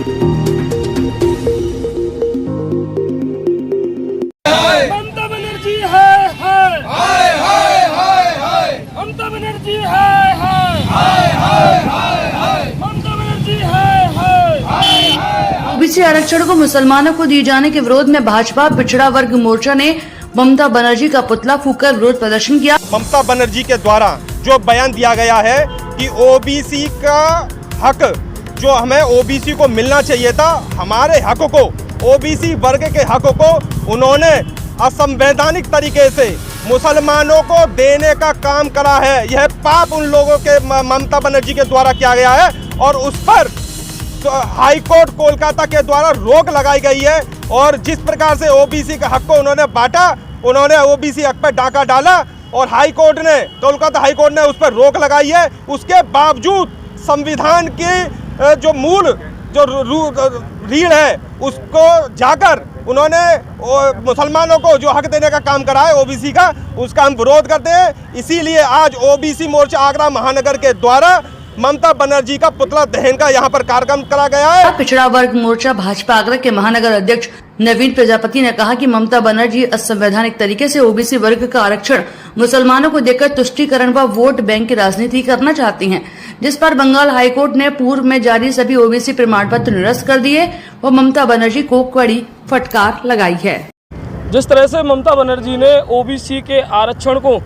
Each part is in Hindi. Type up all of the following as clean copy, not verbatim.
ममता बनर्जी है ममता बनर्जी है ममता बनर्जी है। ओबीसी आरक्षण को मुसलमानों को दिए जाने के विरोध में भाजपा पिछड़ा वर्ग मोर्चा ने ममता बनर्जी का पुतला फूंककर विरोध प्रदर्शन किया। ममता बनर्जी के द्वारा जो बयान दिया गया है कि ओबीसी का हक जो हमें ओबीसी को मिलना चाहिए था, हमारे हक को, ओबीसी वर्ग के हक को उन्होंने असंवैधानिक तरीके से मुसलमानों को देने का काम करा है। यह पाप उन लोगों के ममता बनर्जी के द्वारा किया गया है और उस पर हाई कोर्ट कोलकाता के द्वारा रोक लगाई गई है। और जिस प्रकार से ओबीसी के हक को उन्होंने बांटा, उन्होंने ओबीसी हक पर डाका डाला और कोलकाता हाई कोर्ट ने उस पर रोक लगाई है। उसके बावजूद संविधान की जो मूल जो रीढ़ है उसको जाकर उन्होंने मुसलमानों को जो हक देने का काम करा है ओबीसी का, उसका हम विरोध करते हैं। इसीलिए आज ओबीसी मोर्चा आगरा महानगर के द्वारा ममता बनर्जी का पुतला दहन का यहाँ पर कार्यक्रम करा गया है। पिछड़ा वर्ग मोर्चा भाजपा आगरा के महानगर अध्यक्ष नवीन प्रजापति ने कहा कि ममता बनर्जी असंवैधानिक तरीके से ओबीसी वर्ग का आरक्षण मुसलमानों को देकर तुष्टीकरण व वोट बैंक की राजनीति करना चाहती हैं, जिस पर बंगाल हाईकोर्ट ने पूर्व में जारी सभी ओबीसी प्रमाण पत्र निरस्त कर दिए व ममता बनर्जी को कड़ी फटकार लगाई है। जिस तरह से ममता बनर्जी ने ओबीसी के आरक्षण को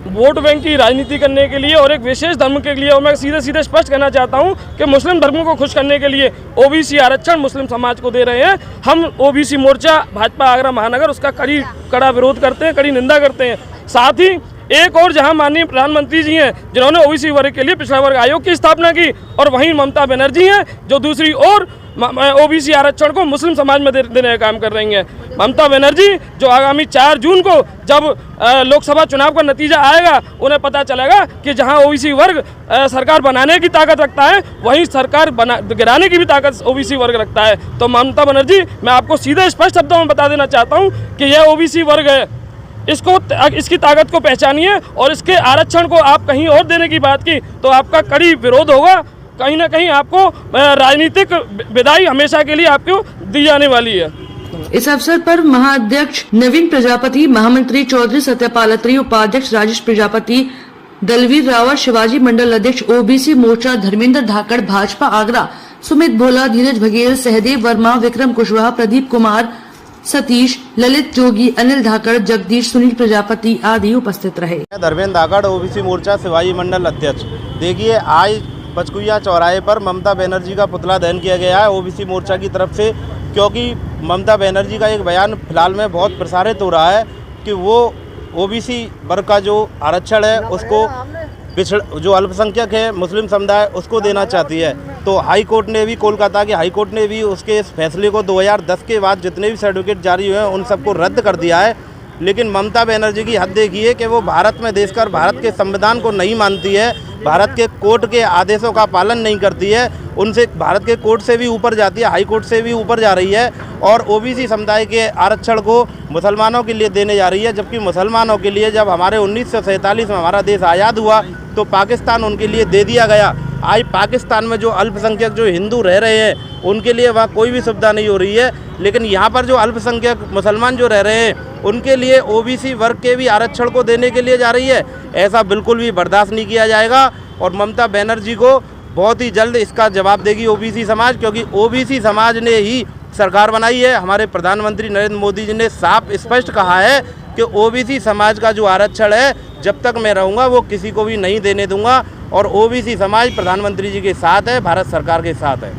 वोट बैंक की राजनीति करने के लिए और एक विशेष धर्म के लिए, और मैं सीधे स्पष्ट कहना चाहता हूं कि मुस्लिम धर्मों को खुश करने के लिए ओबीसी आरक्षण मुस्लिम समाज को दे रहे हैं। हम ओबीसी मोर्चा भाजपा आगरा महानगर उसका कड़ा विरोध करते हैं, कड़ी निंदा करते हैं। साथ ही एक और जहां माननीय प्रधानमंत्री जी हैं जिन्होंने ओबीसी वर्ग के लिए पिछड़ा वर्ग आयोग की स्थापना की, और वहीं ममता बनर्जी हैं जो दूसरी ओर ओबीसी आरक्षण को मुस्लिम समाज में देने का काम कर रही हैं। ममता बनर्जी जो आगामी 4 जून को जब लोकसभा चुनाव का नतीजा आएगा, उन्हें पता चलेगा कि जहां ओबीसी वर्ग सरकार बनाने की ताकत रखता है, वहीं सरकार गिराने की भी ताकत ओबीसी वर्ग रखता है। तो ममता बनर्जी, मैं आपको सीधे स्पष्ट शब्दों में बता देना चाहता हूं कि यह ओबीसी वर्ग है, इसकी ताकत को पहचानिए, और इसके आरक्षण को आप कहीं और देने की बात की तो आपका कड़ी विरोध होगा। कहीं ना कहीं आपको राजनीतिक विदाई हमेशा के लिए आपको दी जाने वाली है। इस अवसर पर महाअध्यक्ष नवीन प्रजापति, महामंत्री चौधरी सत्यपाल अत्री, उपाध्यक्ष राजेश प्रजापति, दलवीर रावत, शिवाजी मंडल अध्यक्ष ओबीसी मोर्चा धर्मेंद्र धाकड़, भाजपा आगरा सुमित भोला, धीरज बघेल, सहदेव वर्मा, विक्रम कुशवाहा, प्रदीप कुमार, सतीश, ललित जोगी, अनिल धाकड़, जगदीश, सुनील प्रजापति आदि उपस्थित रहे। धर्मेंद्र धाकड़, ओबीसी मोर्चा शिवाजी मंडल अध्यक्ष। देखिए, आज पचकुइया चौराहे पर ममता बनर्जी का पुतला दहन किया गया है ओबीसी मोर्चा की तरफ से, क्योंकि ममता बनर्जी का एक बयान फिलहाल में बहुत प्रसारित हो रहा है कि वो ओबीसी वर्ग का जो आरक्षण है उसको जो अल्पसंख्यक है मुस्लिम समुदाय उसको देना चाहती है। तो हाई कोर्ट ने भी, कोलकाता के हाई कोर्ट ने भी उसके इस फैसले को 2010 के बाद जितने भी सर्टिफिकेट जारी हुए हैं उन सबको रद्द कर दिया है। लेकिन ममता बनर्जी की हद देखिए कि वो भारत में देशकर भारत के संविधान को नहीं मानती है, भारत के कोर्ट के आदेशों का पालन नहीं करती है, उनसे भारत के कोर्ट से भी ऊपर जाती है, हाई कोर्ट से भी ऊपर जा रही है और ओबीसी समुदाय के आरक्षण को मुसलमानों के लिए देने जा रही है। जबकि मुसलमानों के लिए जब हमारे 1947 में हमारा देश आज़ाद हुआ तो पाकिस्तान उनके लिए दे दिया गया। आज पाकिस्तान में जो अल्पसंख्यक जो हिंदू रह रहे हैं उनके लिए वहाँ कोई भी सुविधा नहीं हो रही है, लेकिन यहाँ पर जो अल्पसंख्यक मुसलमान जो रह रहे हैं उनके लिए ओबीसी वर्ग के भी आरक्षण को देने के लिए जा रही है। ऐसा बिल्कुल भी बर्दाश्त नहीं किया जाएगा और ममता बनर्जी को बहुत ही जल्द इसका जवाब देगी ओबीसी समाज, क्योंकि ओबीसी समाज ने ही सरकार बनाई है। हमारे प्रधानमंत्री नरेंद्र मोदी जी ने साफ स्पष्ट कहा है कि ओबीसी समाज का जो आरक्षण है जब तक मैं रहूँगा वो किसी को भी नहीं देने दूंगा, और ओबीसी समाज प्रधानमंत्री जी के साथ है, भारत सरकार के साथ है।